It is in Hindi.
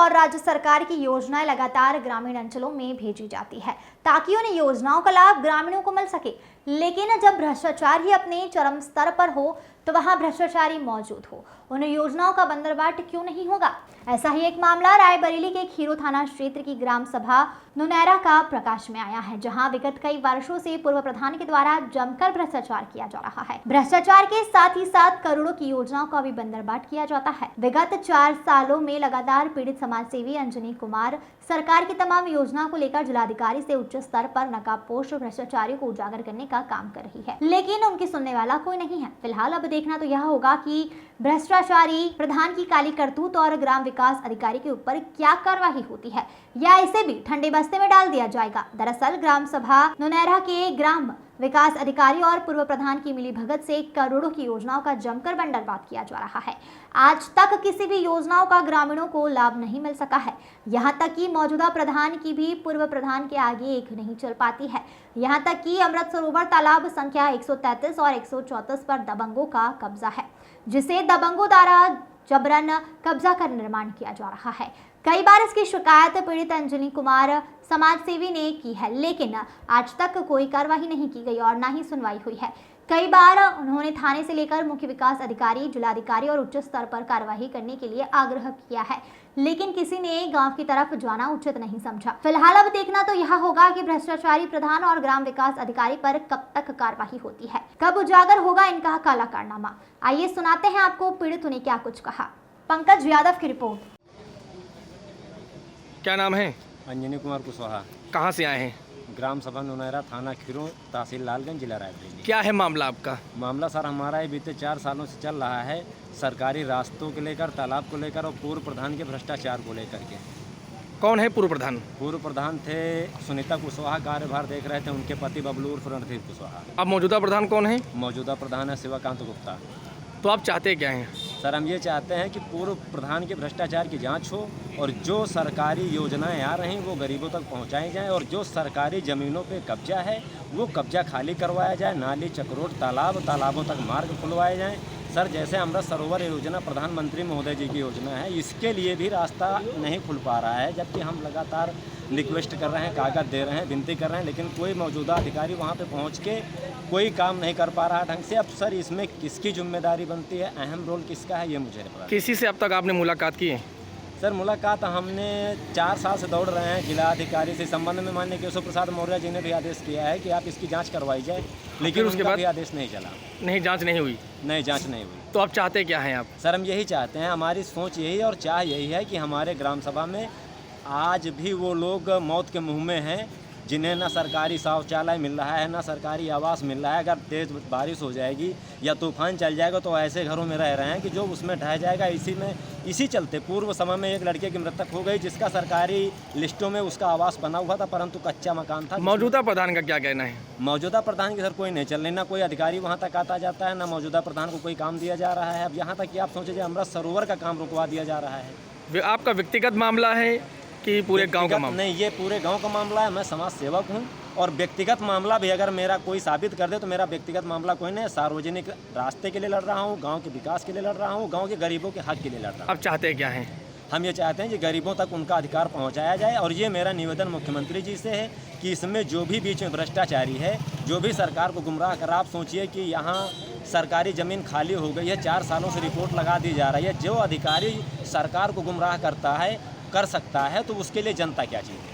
और राज्य सरकार की योजनाएं लगातार ग्रामीण अंचलों में भेजी जाती है ताकि उन्हें योजनाओं का लाभ ग्रामीणों को मिल सके। लेकिन जब भ्रष्टाचार ही अपने चरम स्तर पर हो तो वहां भ्रष्टाचारी मौजूद हो, उन्हें योजनाओं का बंदरबाट क्यों नहीं होगा। ऐसा ही एक मामला रायबरेली के खीरो थाना क्षेत्र की ग्राम सभा नुनैरा का प्रकाश में आया है, जहां विगत कई वर्षों से पूर्व प्रधान के द्वारा जमकर भ्रष्टाचार किया जा रहा है। भ्रष्टाचार के साथ ही साथ करोड़ों की योजनाओं का भी बंदरबाट किया जाता है। विगत 4 सालों में लगातार पीड़ित समाज सेवी अंजनी कुमार सरकार की तमाम योजनाओं को लेकर जिलाधिकारी से उच्च स्तर पर नकाबपोश भ्रष्टाचारियों को उजागर करने का काम कर रही है, लेकिन उनकी सुनने वाला कोई नहीं है। फिलहाल अब देखना तो यह होगा कि भ्रष्टाचारी प्रधान की काली करतूत और ग्राम विकास अधिकारी के ऊपर क्या कार्रवाई होती है, या इसे भी ठंडे बस्ते में डाल दिया जाएगा। दरअसल ग्राम सभा नुनैरा के ग्राम विकास अधिकारी और पूर्व प्रधान की मिलीभगत से करोड़ों की योजनाओं का जमकर बंदरबाट किया जा रहा है। आज तक किसी भी योजनाओं का ग्रामीणों को लाभ नहीं मिल सका है। यहां तक कि मौजूदा प्रधान की भी पूर्व प्रधान के आगे एक नहीं चल पाती है। यहां तक कि अमृत सरोवर तालाब संख्या 133 और 134 पर दबंगों का कब्जा है, जिसे दबंगों द्वारा जबरन कब्जा कर निर्माण किया जा रहा है। कई बार इसकी शिकायत पीड़ित अंजनी कुमार समाज सेवी ने की है, लेकिन आज तक कोई कार्रवाई नहीं की गई और ना ही सुनवाई हुई है। कई बार उन्होंने थाने से लेकर मुख्य विकास अधिकारी, जिलाधिकारी और उच्च स्तर पर कार्रवाई करने के लिए आग्रह किया है, लेकिन किसी ने गांव की तरफ जाना उचित नहीं समझा। फिलहाल अब देखना तो यह होगा कि भ्रष्टाचारी प्रधान और ग्राम विकास अधिकारी पर कब तक कार्रवाई होती है, कब उजागर होगा इनका काला कारनामा। आइए सुनाते हैं आपको पीड़ितों ने क्या कुछ कहा। पंकज यादव की रिपोर्ट। क्या नाम है? अंजनी कुमार कुशवाहा। कहाँ से आए हैं? ग्राम सभा नुनैरा, थाना खीरो, तहसील लालगंज, जिला रायबरेली। क्या है मामला आपका? मामला सर हमारा ये बीते 4 सालों से चल रहा है, सरकारी रास्तों को लेकर, तालाब को लेकर और पूर्व प्रधान के भ्रष्टाचार को लेकर के। कौन है पूर्व प्रधान? पूर्व प्रधान थे सुनीता कुशवाहा, कार्यभार देख रहे थे उनके पति बबलू उर्फ रणधीर कुशवाहा। अब मौजूदा प्रधान कौन है? मौजूदा प्रधान है शिवकांत गुप्ता। तो आप चाहते क्या हैं? सर हम ये चाहते हैं कि पूर्व प्रधान के भ्रष्टाचार की जांच हो और जो सरकारी योजनाएं आ रही वो गरीबों तक पहुंचाई जाएं, और जो सरकारी ज़मीनों पे कब्जा है वो कब्जा खाली करवाया जाए। नाली, चक्रोट, तालाबों तक मार्ग खुलवाए जाएं। सर जैसे अमृत सरोवर योजना प्रधानमंत्री महोदय जी की योजना है, इसके लिए भी रास्ता नहीं खुल पा रहा है, जबकि हम लगातार रिक्वेस्ट कर रहे हैं, कागज़ दे रहे हैं, विनती कर रहे हैं, लेकिन कोई मौजूदा अधिकारी वहाँ पे पहुँच के कोई काम नहीं कर पा रहा ढंग से। अब सर इसमें किसकी जिम्मेदारी बनती है, अहम रोल किसका है, ये मुझे नहीं पता। किसी से अब तक आपने मुलाकात की है? सर मुलाकात हमने 4 साल से दौड़ रहे हैं जिलाधिकारी से संबंध में। माननीय केशव प्रसाद मौर्य जी ने भी आदेश किया है कि आप इसकी जांच करवाई जाए, लेकिन उसके उनका बाद भी आदेश नहीं चला। नहीं, जांच नहीं हुई? नहीं, जांच नहीं हुई। तो आप चाहते क्या हैं आप? सर हम यही चाहते हैं, हमारी सोच यही और चाह यही है कि हमारे ग्राम सभा में आज भी वो लोग मौत के मुँह में हैं जिन्हें ना सरकारी शौचालय मिल रहा है, ना सरकारी आवास मिल रहा है। अगर तेज़ बारिश हो जाएगी या तूफान चल जाएगा तो ऐसे घरों में रह रहे हैं कि जो उसमें ढह जाएगा। इसी चलते पूर्व समय में एक लड़के की मृतक हो गई, जिसका सरकारी लिस्टों में उसका आवास बना हुआ था, परंतु कच्चा मकान था। मौजूदा प्रधान का क्या कहना है? मौजूदा प्रधान की सर कोई नहीं चल रही, ना कोई अधिकारी वहाँ तक आता जाता है, ना मौजूदा प्रधान को कोई काम दिया जा रहा है। अब यहाँ तक कि आप सोचिए अमृत सरोवर का काम रुकवा दिया जा रहा है। आपका व्यक्तिगत मामला है कि पूरे गांव का मामला? नहीं, ये पूरे गांव का मामला है। मैं समाज सेवक हूं, और व्यक्तिगत मामला भी अगर मेरा कोई साबित कर दे तो मेरा व्यक्तिगत मामला कोई नहीं। सार्वजनिक रास्ते के लिए लड़ रहा हूं, गांव के विकास के लिए लड़ रहा हूं, गांव के गरीबों के हक के लिए लड़ रहा हूं। आप चाहते क्या हैं? हम ये चाहते हैं कि गरीबों तक उनका अधिकार पहुंचाया जाए, और ये मेरा निवेदन मुख्यमंत्री जी से है कि इसमें जो भी बीच में भ्रष्टाचारी है, जो भी सरकार को गुमराह कर, आप सोचिए कि यहाँ सरकारी ज़मीन खाली हो गई है, 4 सालों से रिपोर्ट लगा दी जा रही है। जो अधिकारी सरकार को गुमराह कर सकता है तो उसके लिए जनता क्या चाहिए?